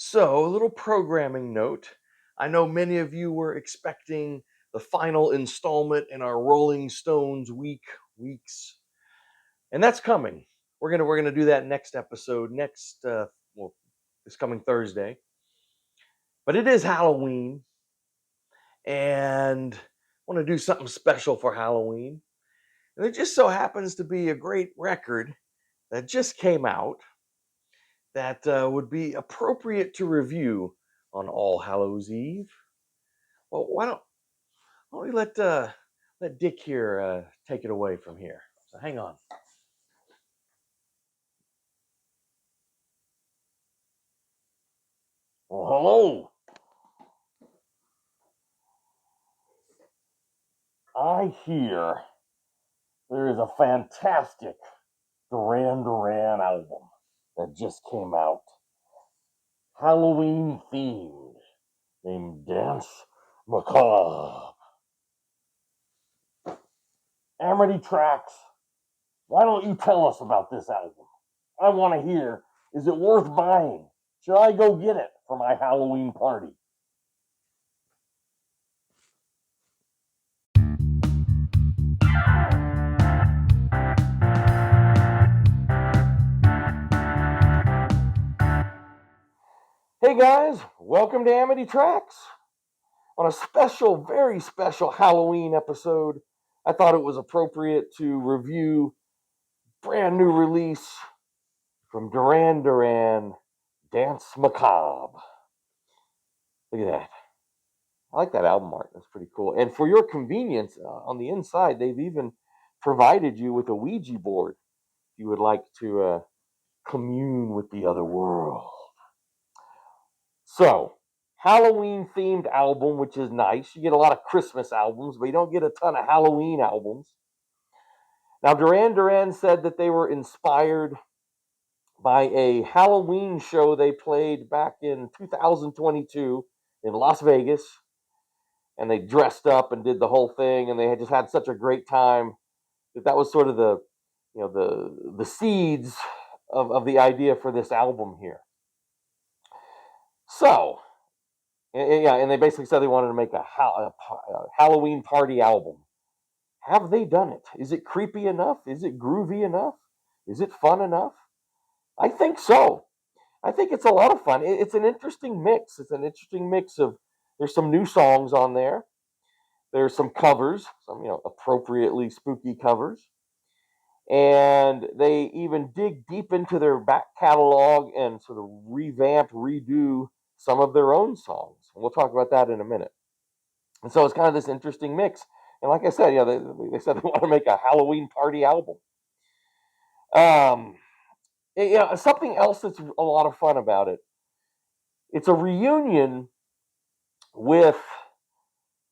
So, a little programming note. I know many of you were expecting the final installment in our Rolling Stones weeks, and that's coming. We're gonna do that next episode, well, this coming Thursday. But it is Halloween, and I want to do something special for Halloween. And it just so happens to be a great record that just came out that would be appropriate to review on All Hallows Eve. Well, why don't we let Dick here take it away from here? So hang on. Well, hello. I hear there is a fantastic Duran album that just came out, Halloween themed, named Danse Macabre. Amity Tracks, why don't you tell us about this album? I want to hear, is it worth buying? Should I go get it for my Halloween party? Hey guys, welcome to Amity Tracks. On a special, very special Halloween episode, I thought it was appropriate to review brand new release from Duran, Danse Macabre. Look at that. I like that album art. That's pretty cool. And for your convenience, on the inside, they've even provided you with a Ouija board if you would like to commune with the other world. So, Halloween themed album, which is nice. You get a lot of Christmas albums, but you don't get a ton of Halloween albums. Now, Duran said that they were inspired by a Halloween show they played back in 2022 in Las Vegas, and they dressed up and did the whole thing, and they had just had such a great time that was sort of the seeds of the idea for this album here. So, yeah, and they basically said they wanted to make a Halloween party album. Have they done it? Is it creepy enough? Is it groovy enough? Is it fun enough? I think so. I think it's a lot of fun. It's an interesting mix. It's an interesting mix of, there's some new songs on there. There's some covers, some appropriately spooky covers, and they even dig deep into their back catalog and sort of revamp, redo some of their own songs. And we'll talk about that in a minute. And so it's kind of this interesting mix. And like I said, they said they want to make a Halloween party album. Something else that's a lot of fun about it. It's a reunion with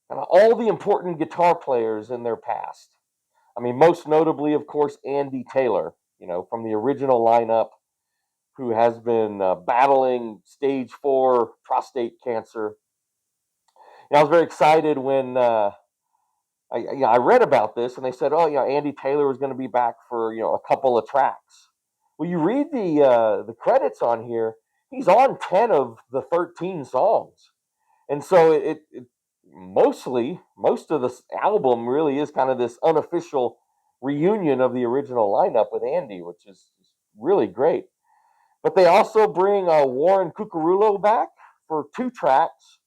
all the important guitar players in their past. I mean, most notably, of course, Andy Taylor, from the original lineup, who has been battling stage 4 prostate cancer. I was very excited when I read about this, and they said, "Oh, Andy Taylor was going to be back for a couple of tracks." Well, you read the credits on here; he's on 10 of the 13 songs, and so it most of this album really is kind of this unofficial reunion of the original lineup with Andy, which is really great. But they also bring Warren Cucurullo back for 2 tracks.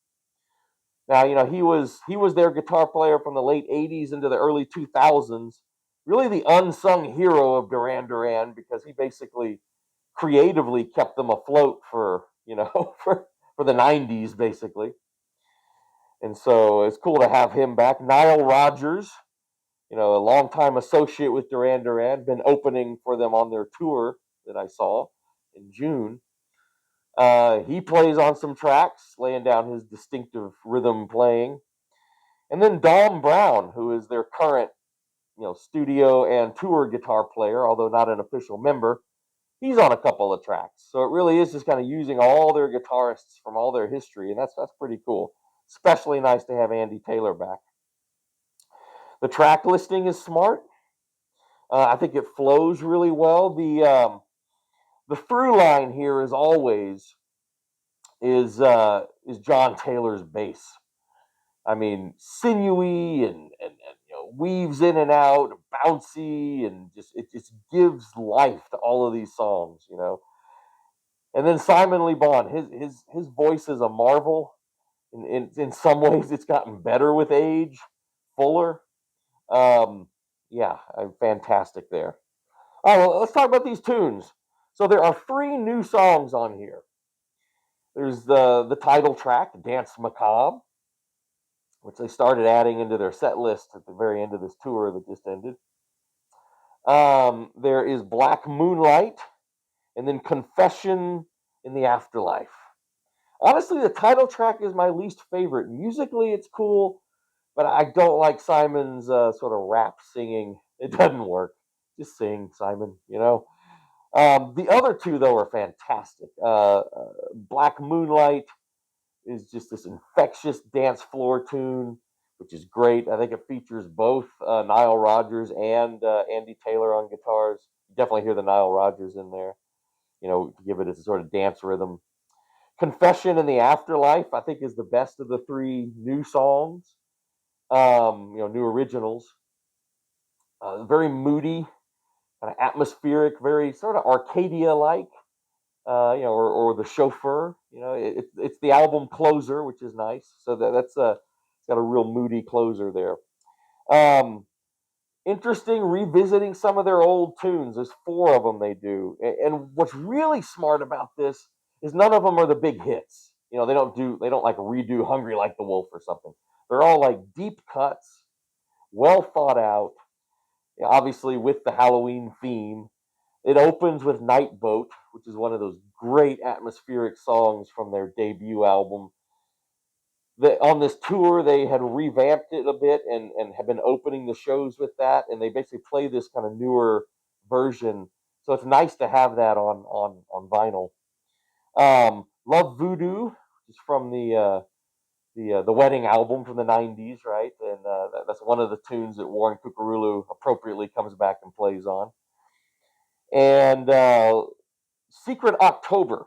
Now, he was their guitar player from the late '80s into the early 2000s. Really, the unsung hero of Duran because he basically creatively kept them afloat for for the '90s basically. And so it's cool to have him back. Nile Rodgers, a longtime associate with Duran, been opening for them on their tour that I saw in June. He plays on some tracks, laying down his distinctive rhythm playing. And then Dom Brown, who is their current, studio and tour guitar player, although not an official member, he's on a couple of tracks. So it really is just kind of using all their guitarists from all their history, and that's pretty cool. Especially nice to have Andy Taylor back. The track listing is smart. I think it flows really well. The through line here is always is John Taylor's bass. I mean, sinewy and weaves in and out, bouncy, and it just gives life to all of these songs. And then Simon Lee Bon, his voice is a marvel. In some ways, it's gotten better with age, fuller. Um, yeah, fantastic there. All right, well, let's talk about these tunes. So there are three new songs on here. There's the title track, Danse Macabre, which they started adding into their set list at the very end of this tour that just ended. There is Black Moonlight, and then Confession in the Afterlife. Honestly, the title track is my least favorite. Musically, it's cool, but I don't like Simon's sort of rap singing. It doesn't work. Just sing, Simon. The other two, though, are fantastic. Black Moonlight is just this infectious dance floor tune, which is great. I think it features both Nile Rodgers and Andy Taylor on guitars. You definitely hear the Nile Rodgers in there, to give it a sort of dance rhythm. Confession in the Afterlife, I think, is the best of the three new songs, new originals. Very moody, kind of atmospheric, very sort of Arcadia-like, or the Chauffeur. It's the album closer, which is nice. So that's it's got a real moody closer there. Um, Interesting revisiting some of their old tunes. There's four of them they do, and what's really smart about this is none of them are the big hits. They don't like redo "Hungry Like the Wolf" or something. They're all like deep cuts, well thought out. Obviously, with the Halloween theme, it opens with "Night Boat," which is one of those great atmospheric songs from their debut album. On this tour, they had revamped it a bit and have been opening the shows with that, and they basically play this kind of newer version. So it's nice to have that on vinyl. Love Voodoo is from the wedding album from the '90s, right? And that's one of the tunes that Warren Cucurullo appropriately comes back and plays on. And Secret October,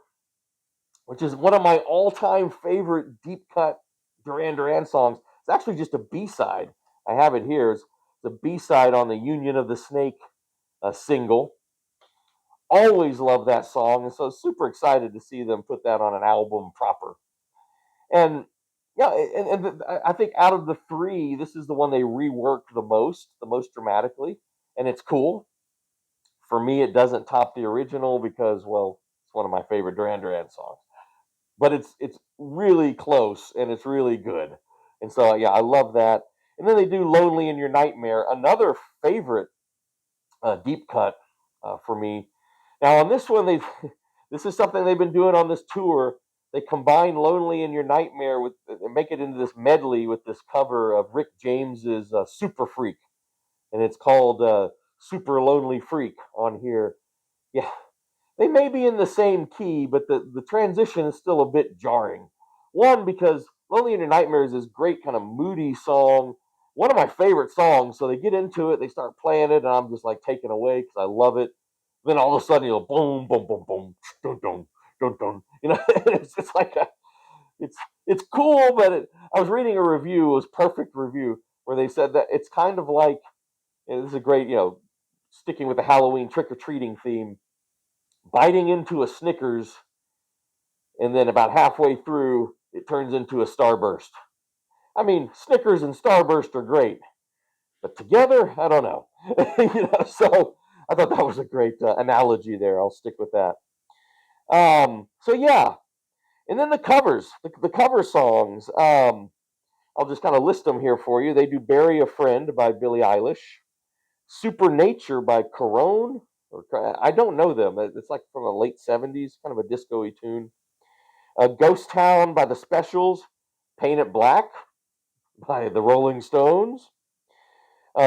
which is one of my all-time favorite deep cut Duran songs. It's actually just a B-side. I have it here. It's the B-side on the Union of the Snake single. Always love that song, and so super excited to see them put that on an album proper. And yeah, and I think out of the three, this is the one they reworked the most dramatically, and it's cool. For me, it doesn't top the original because, well, it's one of my favorite Duran songs, but it's really close and it's really good. And so yeah, I love that. And then they do "Lonely in Your Nightmare," another favorite deep cut for me. Now on this one, they this is something they've been doing on this tour. They combine "Lonely in Your Nightmare" with and make it into this medley with this cover of Rick James's "Super Freak," and it's called "Super Lonely Freak" on here. Yeah, they may be in the same key, but the transition is still a bit jarring. One, because "Lonely in Your Nightmare" is this great kind of moody song, one of my favorite songs. So they get into it, they start playing it, and I'm just like taken away because I love it. Then all of a sudden, boom, boom, boom, boom, dun, dun, dun, dun. It's like it's cool, but I was reading a review, it was perfect review, where they said that it's kind of like, this is a great, sticking with the Halloween trick or treating theme, biting into a Snickers, and then about halfway through, it turns into a Starburst. I mean, Snickers and Starburst are great, but together, I don't know. So I thought that was a great analogy there. I'll stick with that. So yeah, and then the covers, the cover songs. I'll just kind of list them here for you. They do "Bury a Friend" by Billie Eilish, "Supernature" by Corone. I don't know them. It's like from the late '70s, kind of a disco-y tune. "Ghost Town" by the Specials, "Paint It Black" by the Rolling Stones,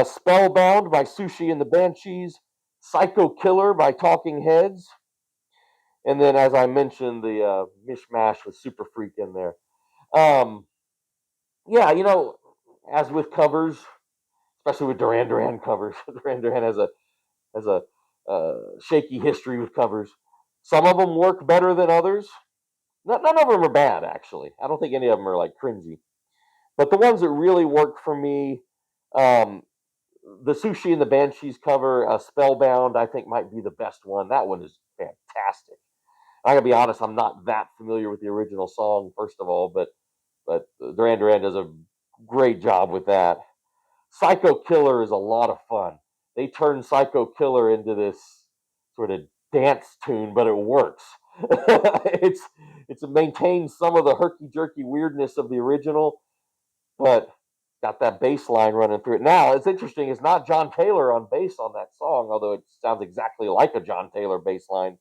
"Spellbound" by Sushi and the Banshees, "Psycho Killer" by Talking Heads, and then, as I mentioned, the mishmash with "Super Freak" in there. Um, yeah, as with covers, especially with Duran covers, Duran has a shaky history with covers. Some of them work better than others. None of them are bad, actually. I don't think any of them are like cringy. But the ones that really work for me, um, the Sushi and the Banshees cover, Spellbound, I think might be the best one. That one is fantastic. I gotta be honest, I'm not that familiar with the original song, first of all, but Duran Duran does a great job with that. Psycho Killer is a lot of fun. They turn Psycho Killer into this sort of dance tune, but it works. It maintains some of the herky jerky weirdness of the original, but got that bass line running through it. Now it's interesting. It's not John Taylor on bass on that song, although it sounds exactly like a John Taylor bass line.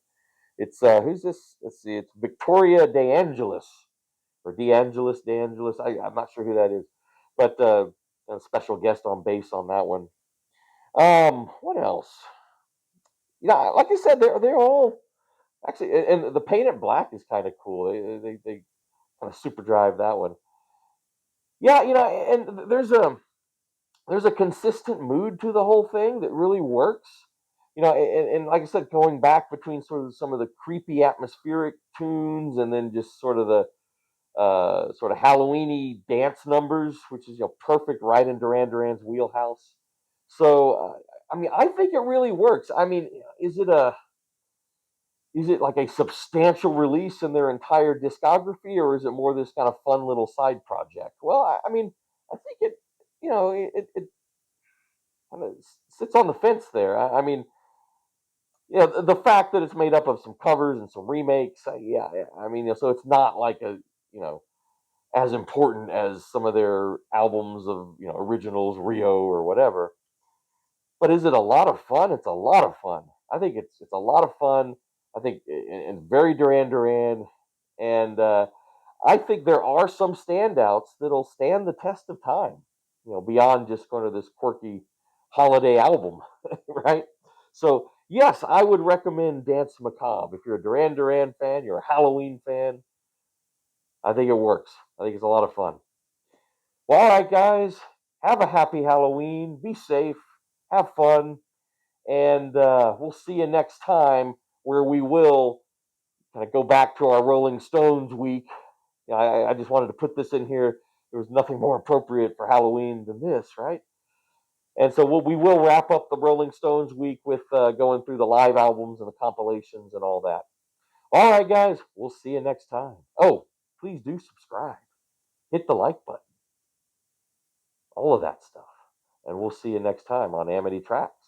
It's who's this? Let's see. It's Victoria DeAngelis or DeAngelis. I'm not sure who that is, but a special guest on bass on that one. What else? Like I said, they're all actually, and the Paint It Black is kind of cool. They kind of super drive that one. Yeah, and there's a consistent mood to the whole thing that really works. And like I said, going back between sort of some of the creepy atmospheric tunes and then just sort of the sort of Halloweeny dance numbers, which is perfect right in Duran Duran's wheelhouse. So I mean, I think it really works. I mean, is it a is it like a substantial release in their entire discography, or is it more this kind of fun little side project? Well, I mean, I think it kind of sits on the fence there. I mean, the fact that it's made up of some covers and some remakes, yeah. I mean, so it's not like a you know as important as some of their albums of originals, Rio or whatever. But is it a lot of fun? It's a lot of fun. I think it's a lot of fun. I think and very Duran Duran, and I think there are some standouts that'll stand the test of time. Beyond just kind of this quirky holiday album, right? So yes, I would recommend Dance Macabre if you're a Duran Duran fan, you're a Halloween fan. I think it works. I think it's a lot of fun. Well, all right, guys, have a happy Halloween. Be safe. Have fun. And we'll see you next time where we will kind of go back to our Rolling Stones week. I just wanted to put this in here. There was nothing more appropriate for Halloween than this, right? And so we will wrap up the Rolling Stones week with going through the live albums and the compilations and all that. All right, guys, we'll see you next time. Oh, please do subscribe. Hit the like button. All of that stuff. And we'll see you next time on Amity Tracks.